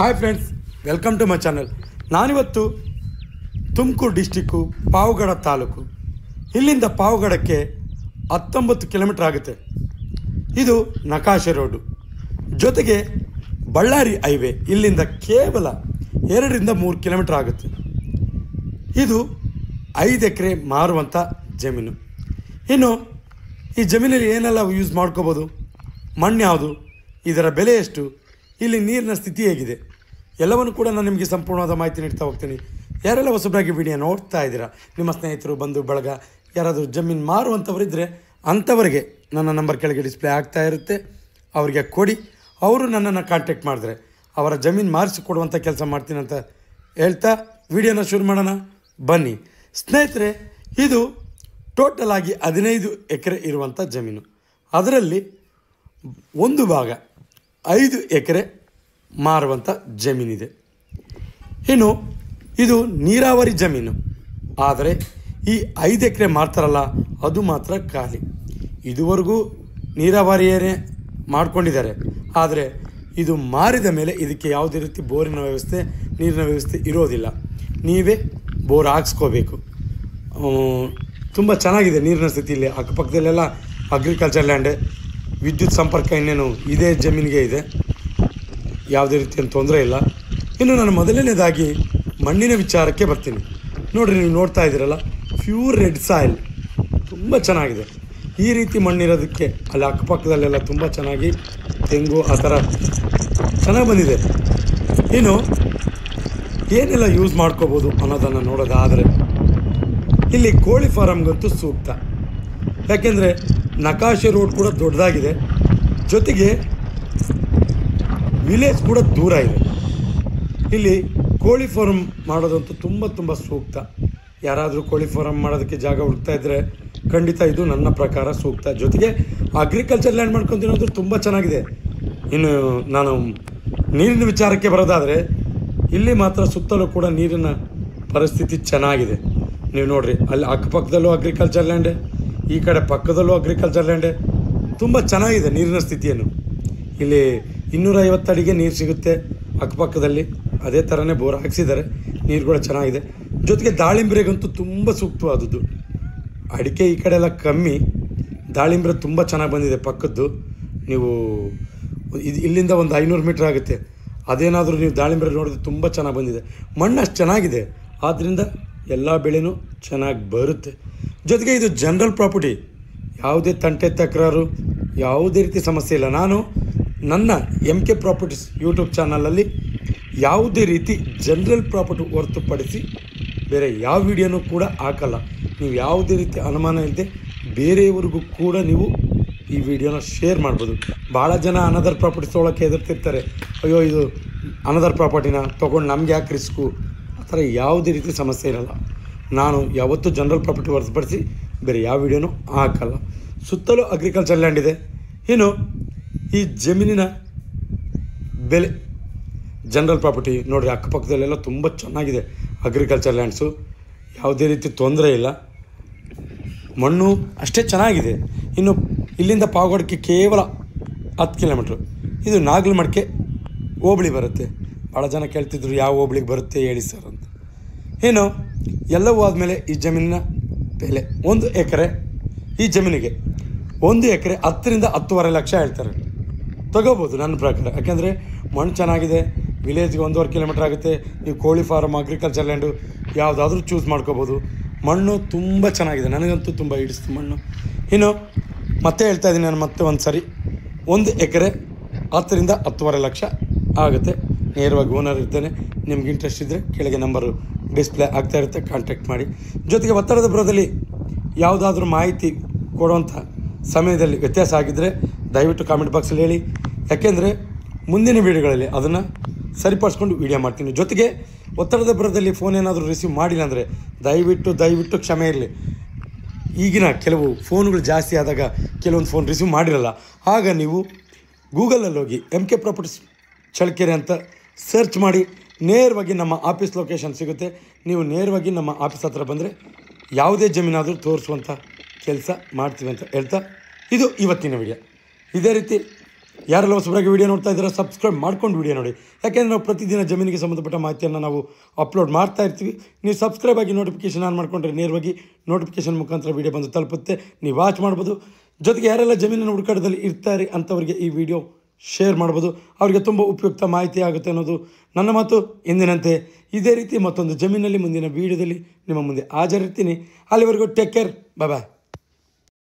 Hi friends, welcome to my channel. ನಾನಿವತ್ತು Tumakuru district Pavagada taluk, ಇಲ್ಲಿಂದ ಪಾವಗಡಕ್ಕೆ 19 kilometre ಆಗುತ್ತೆ. ಇದು ನಕಾಶೆ ರೋಡು, ಜೊತೆಗೆ ಬಳ್ಳಾರಿ ಹೈವೇ ಇಲ್ಲಿಂದ ಕೇವಲ 2-3 ಕಿಲೋಮೀಟ್ರ್ ಆಗುತ್ತೆ. ಇದು 5 ಎಕರೆ ಮಾರುವಂಥ ಜಮೀನು. ಇನ್ನು ಈ ಜಮೀನಲ್ಲಿ ಏನೆಲ್ಲ ಯೂಸ್ ಮಾಡ್ಕೋಬೋದು, ಮಣ್ಣು ಯಾವುದು, ಇದರ ಬೆಲೆ ಎಷ್ಟು, ಇಲ್ಲಿ ನೀರಿನ ಸ್ಥಿತಿ ಹೇಗಿದೆ, ಎಲ್ಲವನ್ನು ಕೂಡ ನಾನು ನಿಮಗೆ ಸಂಪೂರ್ಣವಾದ ಮಾಹಿತಿ ನೀಡ್ತಾ ಹೋಗ್ತೀನಿ. ಯಾರೆಲ್ಲ ಹೊಸಬರಾಗಿ ವಿಡಿಯೋ ನೋಡ್ತಾ ಇದ್ದೀರಾ, ನಿಮ್ಮ ಸ್ನೇಹಿತರು, ಬಂಧು ಬಳಗ ಯಾರಾದರೂ ಜಮೀನು ಮಾರುವಂಥವರಿದ್ದರೆ ಅಂಥವರಿಗೆ ನನ್ನ ನಂಬರ್ ಕೆಳಗೆ ಡಿಸ್ಪ್ಲೇ ಆಗ್ತಾ ಇರುತ್ತೆ, ಅವರಿಗೆ ಕೊಡಿ. ಅವರು ನನ್ನನ್ನು ಕಾಂಟ್ಯಾಕ್ಟ್ ಮಾಡಿದ್ರೆ ಅವರ ಜಮೀನು ಮಾರಿಸಿಕೊಡುವಂಥ ಕೆಲಸ ಮಾಡ್ತೀನಿ ಅಂತ ಹೇಳ್ತಾ ವಿಡಿಯೋನ ಶುರು ಮಾಡೋಣ ಬನ್ನಿ ಸ್ನೇಹಿತರೆ. ಇದು ಟೋಟಲ್ ಆಗಿ 15 ಎಕರೆ ಇರುವಂಥ ಜಮೀನು. ಅದರಲ್ಲಿ ಒಂದು ಭಾಗ 5 ಎಕರೆ ಮಾರುವಂಥ ಜಮೀನಿದೆ. ಇನ್ನು ಇದು ನೀರಾವರಿ ಜಮೀನು, ಆದರೆ ಈ 5 ಎಕರೆ ಮಾರ್ತಾರಲ್ಲ ಅದು ಮಾತ್ರ ಖಾಲಿ. ಇದುವರೆಗೂ ನೀರಾವರಿಯೇ ಮಾಡ್ಕೊಂಡಿದ್ದಾರೆ, ಆದರೆ ಇದು ಮಾರಿದ ಮೇಲೆ ಇದಕ್ಕೆ ಯಾವುದೇ ರೀತಿ ಬೋರಿನ ವ್ಯವಸ್ಥೆ, ನೀರಿನ ವ್ಯವಸ್ಥೆ ಇರೋದಿಲ್ಲ. ನೀವೇ ಬೋರ್ ಹಾಕ್ಸ್ಕೋಬೇಕು. ತುಂಬ ಚೆನ್ನಾಗಿದೆ ನೀರಿನ ಸ್ಥಿತಿ. ಇಲ್ಲಿ ಅಕ್ಕಪಕ್ಕದಲ್ಲೆಲ್ಲ ಅಗ್ರಿಕಲ್ಚರ್ ಲ್ಯಾಂಡ್, ವಿದ್ಯುತ್ ಸಂಪರ್ಕ ಇನ್ನೇನು ಇದೇ ಜಮೀನಿಗೆ ಇದೆ, ಯಾವುದೇ ರೀತಿಯ ತೊಂದರೆ ಇಲ್ಲ. ಇನ್ನು ನಾನು ಮೊದಲನೇದಾಗಿ ಮಣ್ಣಿನ ವಿಚಾರಕ್ಕೆ ಬರ್ತೀನಿ. ನೋಡಿರಿ, ನೀವು ನೋಡ್ತಾ ಇದ್ದೀರಲ್ಲ, ಪ್ಯೂರ್ ರೆಡ್ ಸಾಯಿಲ್, ತುಂಬ ಚೆನ್ನಾಗಿದೆ. ಈ ರೀತಿ ಮಣ್ಣಿರೋದಕ್ಕೆ ಅಲ್ಲಿ ಅಕ್ಕಪಕ್ಕದಲ್ಲೆಲ್ಲ ತುಂಬ ಚೆನ್ನಾಗಿ ತೆಂಗು ಆ ಥರ ಚೆನ್ನಾಗಿ ಬಂದಿದೆ. ಇನ್ನು ಏನೆಲ್ಲ ಯೂಸ್ ಮಾಡ್ಕೋಬೋದು ಅನ್ನೋದನ್ನು ನೋಡೋದಾದರೆ ಇಲ್ಲಿ ಕೋಳಿ ಫಾರಮ್ಗಂತೂ ಸೂಕ್ತ. ಯಾಕೆಂದರೆ ನಕಾಶೆ ರೋಡ್ ಕೂಡ ದೊಡ್ಡದಾಗಿದೆ, ಜೊತೆಗೆ ವಿಲೇಜ್ ಕೂಡ ದೂರ ಇದೆ. ಇಲ್ಲಿ ಕೋಳಿ ಫಾರಮ್ ಮಾಡೋದಂತೂ ತುಂಬ ಸೂಕ್ತ. ಯಾರಾದರೂ ಕೋಳಿ ಫಾರಮ್ ಮಾಡೋದಕ್ಕೆ ಜಾಗ ಹುಡುಕ್ತಾ ಇದ್ದರೆ ಖಂಡಿತ ಇದು ನನ್ನ ಪ್ರಕಾರ ಸೂಕ್ತ. ಜೊತೆಗೆ ಅಗ್ರಿಕಲ್ಚರ್ ಲ್ಯಾಂಡ್ ಮಾಡ್ಕೊತೀನಂದ್ರೂ ತುಂಬ ಚೆನ್ನಾಗಿದೆ. ಇನ್ನು ನಾನು ನೀರಿನ ವಿಚಾರಕ್ಕೆ ಬರೋದಾದರೆ ಇಲ್ಲಿ ಮಾತ್ರ ಸುತ್ತಲೂ ಕೂಡ ನೀರಿನ ಪರಿಸ್ಥಿತಿ ಚೆನ್ನಾಗಿದೆ. ನೀವು ನೋಡಿರಿ, ಅಲ್ಲಿ ಅಕ್ಕಪಕ್ಕದಲ್ಲೂ ಅಗ್ರಿಕಲ್ಚರ್ ಲ್ಯಾಂಡೆ, ಈ ಕಡೆ ಪಕ್ಕದಲ್ಲೂ ಅಗ್ರಿಕಲ್ಚರ್ ಲ್ಯಾಂಡೆ, ತುಂಬ ಚೆನ್ನಾಗಿದೆ ನೀರಿನ ಸ್ಥಿತಿಯನ್ನು. ಇಲ್ಲಿ 250 ಅಡಿಗೆ ನೀರು ಸಿಗುತ್ತೆ ಅಕ್ಕಪಕ್ಕದಲ್ಲಿ. ಅದೇ ಥರನೇ ಬೋರ್ ಹಾಕ್ಸಿದ್ದಾರೆ, ನೀರು ಕೂಡ ಚೆನ್ನಾಗಿದೆ. ಜೊತೆಗೆ ದಾಳಿಂಬ್ರೆಗಂತೂ ತುಂಬ ಸೂಕ್ತವಾದದ್ದು. ಅಡಿಕೆ ಈ ಕಡೆ ಎಲ್ಲ ಕಮ್ಮಿ, ದಾಳಿಂಬ್ರೆ ತುಂಬ ಚೆನ್ನಾಗಿ ಬಂದಿದೆ ಪಕ್ಕದ್ದು. ನೀವು ಇಲ್ಲಿಂದ ಒಂದು 500 ಮೀಟ್ರ್ ಆಗುತ್ತೆ, ಅದೇನಾದರೂ ನೀವು ದಾಳಿಂಬ್ರೆ ನೋಡಿದ್ರೆ ತುಂಬ ಚೆನ್ನಾಗಿ ಬಂದಿದೆ. ಮಣ್ಣು ಅಷ್ಟು ಚೆನ್ನಾಗಿದೆ, ಆದ್ದರಿಂದ ಎಲ್ಲ ಬೆಳೆನೂ ಚೆನ್ನಾಗಿ ಬರುತ್ತೆ. ಜೊತೆಗೆ ಇದು ಜನರಲ್ ಪ್ರಾಪರ್ಟಿ, ಯಾವುದೇ ತಂಟೆ ತಕರಾರು, ಯಾವುದೇ ರೀತಿ ಸಮಸ್ಯೆ ಇಲ್ಲ. ನಾನು ನನ್ನ MK ಪ್ರಾಪರ್ಟೀಸ್ ಯೂಟ್ಯೂಬ್ ಚಾನಲಲ್ಲಿ ಯಾವುದೇ ರೀತಿ ಜನರಲ್ ಪ್ರಾಪರ್ಟಿ ಹೊರತುಪಡಿಸಿ ಬೇರೆ ಯಾವ ವಿಡಿಯೋನೂ ಕೂಡ ಹಾಕಲ್ಲ. ನೀವು ಯಾವುದೇ ರೀತಿ ಅನುಮಾನ ಇಲ್ಲದೆ ಬೇರೆಯವರಿಗೂ ಕೂಡ ನೀವು ಈ ವಿಡಿಯೋನ ಶೇರ್ ಮಾಡ್ಬೋದು. ಭಾಳ ಜನ ಅನದರ್ ಪ್ರಾಪರ್ಟೀಸ್ ತೊಗೊಳಕ್ಕೆ ಹೆದರ್ತಿರ್ತಾರೆ, ಅಯ್ಯೋ ಇದು ಅನದರ್ ಪ್ರಾಪರ್ಟಿನ ತೊಗೊಂಡು ನಮಗೆ ಯಾಕೆ ರಿಸ್ಕು, ಆ ಥರ ಯಾವುದೇ ರೀತಿ ಸಮಸ್ಯೆ ಇರಲ್ಲ. ನಾನು ಯಾವತ್ತೂ ಜನರಲ್ ಪ್ರಾಪರ್ಟಿ ಹೊರತುಪಡಿಸಿ ಬೇರೆ ಯಾವ ವಿಡಿಯೋನೂ ಹಾಕಲ್ಲ. ಸುತ್ತಲೂ ಅಗ್ರಿಕಲ್ಚರ್ ಲ್ಯಾಂಡ್ ಇದೆ. ಇನ್ನು ಈ ಜಮೀನಿನ ಬೆಲೆ, ಜನರಲ್ ಪ್ರಾಪರ್ಟಿ ನೋಡಿರಿ, ಅಕ್ಕಪಕ್ಕದಲ್ಲೆಲ್ಲ ತುಂಬ ಚೆನ್ನಾಗಿದೆ ಅಗ್ರಿಕಲ್ಚರ್ ಲ್ಯಾಂಡ್ಸು, ಯಾವುದೇ ರೀತಿ ತೊಂದರೆ ಇಲ್ಲ. ಮಣ್ಣು ಅಷ್ಟೇ ಚೆನ್ನಾಗಿದೆ. ಇನ್ನು ಇಲ್ಲಿಂದ ಪಾವಗಡಕ್ಕೆ ಕೇವಲ 10 ಕಿಲೋಮೀಟ್ರು. ಇದು ನಾಗಲಮಡಿಕೆ ಹೋಬಳಿ ಬರುತ್ತೆ. ಭಾಳ ಜನ ಕೇಳ್ತಿದ್ರು ಯಾವ ಹೋಬಳಿಗೆ ಬರುತ್ತೆ ಹೇಳಿ ಸರ್ ಅಂತ. ಏನು ಎಲ್ಲವೂ ಆದಮೇಲೆ ಈ ಜಮೀನಿನ ಬೆಲೆ 1 ಎಕರೆ, ಈ ಜಮೀನಿಗೆ 1 ಎಕರೆ 10ರಿಂದ 10.5 ಲಕ್ಷ ಹೇಳ್ತಾರೆ. ತಗೋಬೋದು ನನ್ನ ಪ್ರಕಾರ. ಯಾಕೆಂದರೆ ಮಣ್ಣು ಚೆನ್ನಾಗಿದೆ, ವಿಲೇಜ್ಗೆ 1.5 ಕಿಲೋಮೀಟ್ರ್ ಆಗುತ್ತೆ. ನೀವು ಕೋಳಿ ಫಾರಮ್, ಅಗ್ರಿಕಲ್ಚರ್ ಲ್ಯಾಂಡು ಯಾವುದಾದ್ರೂ ಚೂಸ್ ಮಾಡ್ಕೋಬೋದು. ಮಣ್ಣು ತುಂಬ ಚೆನ್ನಾಗಿದೆ, ನನಗಂತೂ ತುಂಬ ಹಿಡಿಸ್ತು ಮಣ್ಣು. ಇನ್ನು ಮತ್ತೆ ಹೇಳ್ತಾ ಇದ್ದೀನಿ ನಾನು, ಮತ್ತೆ ಒಂದು ಸರಿ 1 ಎಕರೆ 10ರಿಂದ 10.5 ಲಕ್ಷ ಆಗುತ್ತೆ. ನೇರವಾಗಿ ಓನರ್ ಇರ್ತೇನೆ. ನಿಮ್ಗೆ ಇಂಟ್ರೆಸ್ಟ್ ಇದ್ದರೆ ಕೆಳಗೆ ನಂಬರು ಡಿಸ್ಪ್ಲೇ ಆಗ್ತಾ ಇರುತ್ತೆ, ಕಾಂಟ್ಯಾಕ್ಟ್ ಮಾಡಿ. ಜೊತೆಗೆ ಒತ್ತಡದ ಬರೋದಲ್ಲಿ ಯಾವುದಾದ್ರೂ ಮಾಹಿತಿ ಕೊಡುವಂಥ ಸಮಯದಲ್ಲಿ ವ್ಯತ್ಯಾಸ ಆಗಿದ್ದರೆ ದಯವಿಟ್ಟು ಕಾಮೆಂಟ್ ಬಾಕ್ಸಲ್ಲಿ ಹೇಳಿ. ಯಾಕೆಂದರೆ ಮುಂದಿನ ವೀಡಿಯೋಗಳಲ್ಲಿ ಅದನ್ನು ಸರಿಪಡಿಸ್ಕೊಂಡು ವೀಡಿಯೋ ಮಾಡ್ತೀನಿ. ಜೊತೆಗೆ ಒತ್ತಡದ ಬರೋದಲ್ಲಿ ಫೋನ್ ಏನಾದರೂ ರಿಸೀವ್ ಮಾಡಿಲ್ಲ ಅಂದರೆ ದಯವಿಟ್ಟು ಕ್ಷಮೆ ಇರಲಿ. ಈಗಿನ ಕೆಲವು ಫೋನ್ಗಳು ಜಾಸ್ತಿ ಆದಾಗ ಕೆಲವೊಂದು ಫೋನ್ ರಿಸೀವ್ ಮಾಡಿರಲ್ಲ. ಆಗ ನೀವು ಗೂಗಲಲ್ಲಿ ಹೋಗಿ MK ಪ್ರಾಪರ್ಟೀಸ್ ಚಳ್ಳಕೆರೆ ಅಂತ ಸರ್ಚ್ ಮಾಡಿ, ನೇರವಾಗಿ ನಮ್ಮ ಆಫೀಸ್ ಲೊಕೇಶನ್ ಸಿಗುತ್ತೆ. ನೀವು ನೇರವಾಗಿ ನಮ್ಮ ಆಫೀಸ್ ಹತ್ರ ಬಂದರೆ ಯಾವುದೇ ಜಮೀನಾದರೂ ತೋರಿಸುವಂಥ ಕೆಲಸ ಮಾಡ್ತೀವಿ ಅಂತ ಹೇಳ್ತಾ ಇದು ಇವತ್ತಿನ ವಿಡಿಯೋ. ಇದೇ ರೀತಿ ಯಾರೆಲ್ಲ ಹೊಸಬರಾಗಿ ವೀಡಿಯೋ ನೋಡ್ತಾ ಇದ್ದೀರಾ ಸಬ್ಸ್ಕ್ರೈಬ್ ಮಾಡ್ಕೊಂಡು ವೀಡಿಯೋ ನೋಡಿ, ಯಾಕೆಂದರೆ ನಾವು ಪ್ರತಿದಿನ ಜಮೀನಿಗೆ ಸಂಬಂಧಪಟ್ಟ ಮಾಹಿತಿಯನ್ನು ನಾವು ಅಪ್ಲೋಡ್ ಮಾಡ್ತಾ ಇರ್ತೀವಿ. ನೀವು ಸಬ್ಸ್ಕ್ರೈಬ್ ಆಗಿ ನೋಟಿಫಿಕೇಷನ್ ಆನ್ ಮಾಡಿಕೊಂಡ್ರೆ ನೇರವಾಗಿ ನೋಟಿಫಿಕೇಷನ್ ಮುಖಾಂತರ ವೀಡಿಯೋ ಬಂದು ತಲುಪುತ್ತೆ, ನೀವು ವಾಚ್ ಮಾಡ್ಬೋದು. ಜೊತೆಗೆ ಯಾರೆಲ್ಲ ಜಮೀನಿನ ಹುಡುಕಾಟದಲ್ಲಿ ಇರ್ತಾರೆ ಅಂಥವರಿಗೆ ಈ ವಿಡಿಯೋ ಶೇರ್ ಮಾಡ್ಬೋದು, ಅವರಿಗೆ ತುಂಬ ಉಪಯುಕ್ತ ಮಾಹಿತಿ ಆಗುತ್ತೆ ಅನ್ನೋದು ನನ್ನ ಮಾತು. ಎಂದಿನಂತೆ ಇದೇ ರೀತಿ ಮತ್ತೊಂದು ಜಮೀನಲ್ಲಿ ಮುಂದಿನ ವೀಡಿಯೋದಲ್ಲಿ ನಿಮ್ಮ ಮುಂದೆ ಹಾಜರಿರ್ತೀನಿ. ಅಲ್ಲಿವರೆಗೂ ಟೇಕ್ ಕೇರ್, ಬಾಯ್.